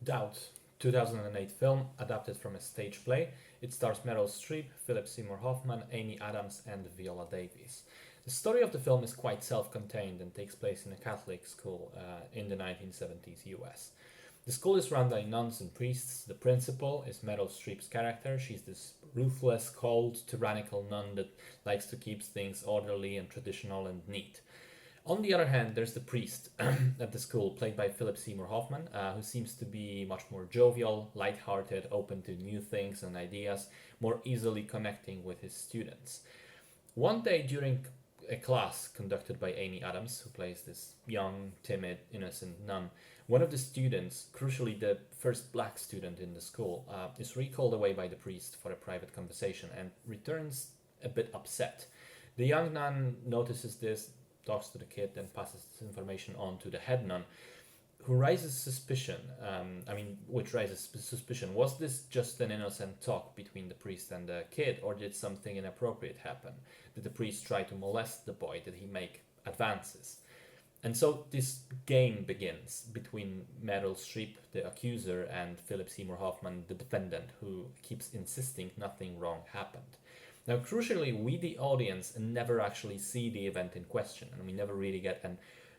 Doubt, 2008 film adapted from a stage play. It stars Meryl Streep, Philip Seymour Hoffman, Amy Adams, and Viola Davis. The story of the film is quite self contained and takes place in a Catholic school in the 1970s US. The school is run by nuns and priests. The principal is Meryl Streep's character. She's this ruthless, cold, tyrannical nun that likes to keep things orderly and traditional and neat. On the other hand, there's the priest at the school, played by Philip Seymour Hoffman, who seems to be much more jovial, light-hearted, open to new things and ideas, more easily connecting with his students. One day during a class conducted by Amy Adams, who plays this young, timid, innocent nun, one of the students, crucially the first black student in the school, is recalled away by the priest for a private conversation and returns a bit upset. The young nun notices this, talks to the kid, and passes this information on to the head nun, who raises suspicion. Which raises suspicion. Was this just an innocent talk between the priest and the kid, or did something inappropriate happen? Did the priest try to molest the boy? Did he make advances? And so this game begins between Meryl Streep, the accuser, and Philip Seymour Hoffman, the defendant, who keeps insisting nothing wrong happened. Now, crucially, we, the audience, never actually see the event in question, and we never really get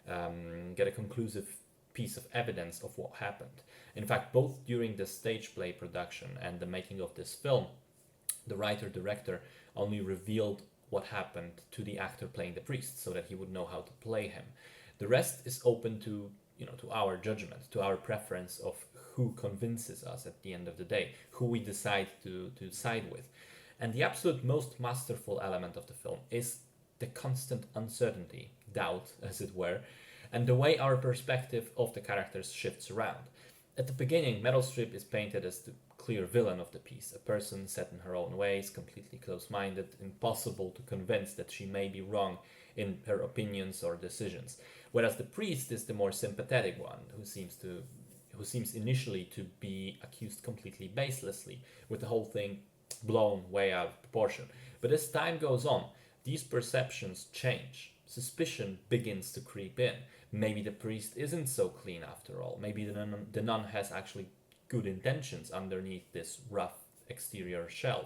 a conclusive piece of evidence of what happened. In fact, both during the stage play production and the making of this film, the writer-director only revealed what happened to the actor playing the priest so that he would know how to play him. The rest is open to our judgment, to our preference of who convinces us at the end of the day, who we decide to side with. And the absolute most masterful element of the film is the constant uncertainty, doubt, as it were, and the way our perspective of the characters shifts around. At the beginning, Meryl Streep is painted as the clear villain of the piece, a person set in her own ways, completely close-minded, impossible to convince that she may be wrong in her opinions or decisions. Whereas the priest is the more sympathetic one, who seems initially to be accused completely baselessly, with the whole thing blown way out of proportion. But as time goes on, these perceptions change. Suspicion begins to creep in. Maybe the priest isn't so clean after all. Maybe the nun has actually good intentions underneath this rough exterior shell.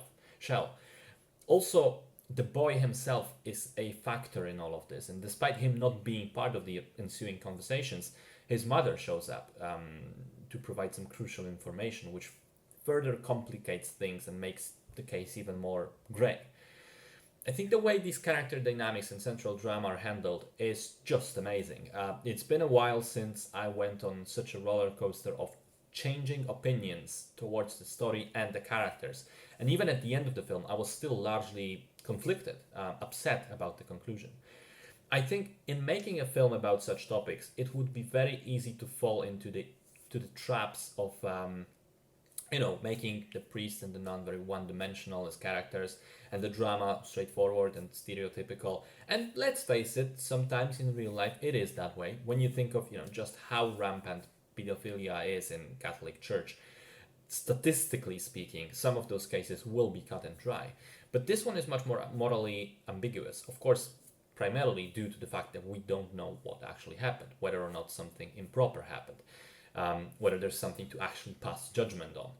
Also, the boy himself is a factor in all of this, and despite him not being part of the ensuing conversations, his mother shows up to provide some crucial information, which further complicates things and makes the case even more grey. I think the way these character dynamics and central drama are handled is just amazing. It's been a while since I went on such a roller coaster of changing opinions towards the story and the characters. And even at the end of the film, I was still largely conflicted, upset about the conclusion. I think in making a film about such topics, it would be very easy to fall into the traps of making the priest and the nun very one-dimensional as characters, and the drama straightforward and stereotypical. And let's face it, sometimes in real life it is that way. When you think of, just how rampant pedophilia is in Catholic Church, statistically speaking, some of those cases will be cut and dry. But this one is much more morally ambiguous. Of course, primarily due to the fact that we don't know what actually happened, whether or not something improper happened. Whether there's something to actually pass judgment on.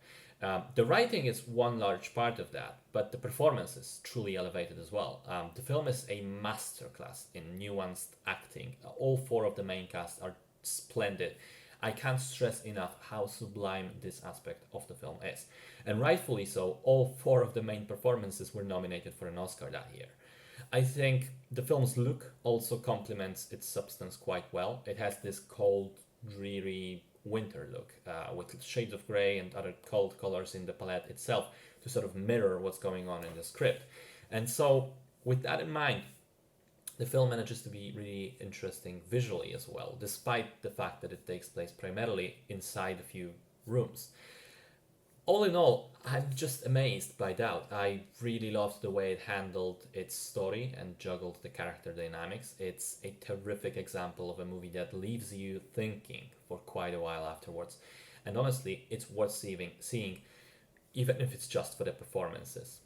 The writing is one large part of that, but the performance is truly elevated as well. The film is a masterclass in nuanced acting. All four of the main cast are splendid. I can't stress enough how sublime this aspect of the film is. And rightfully so, all four of the main performances were nominated for an Oscar that year. I think the film's look also complements its substance quite well. It has this cold, dreary winter look with shades of grey and other cold colors in the palette itself to sort of mirror what's going on in the script. And so with that in mind, the film manages to be really interesting visually as well, despite the fact that it takes place primarily inside a few rooms. All in all, I'm just amazed by Doubt. I really loved the way it handled its story and juggled the character dynamics. It's a terrific example of a movie that leaves you thinking for quite a while afterwards. And honestly, it's worth seeing, even if it's just for the performances.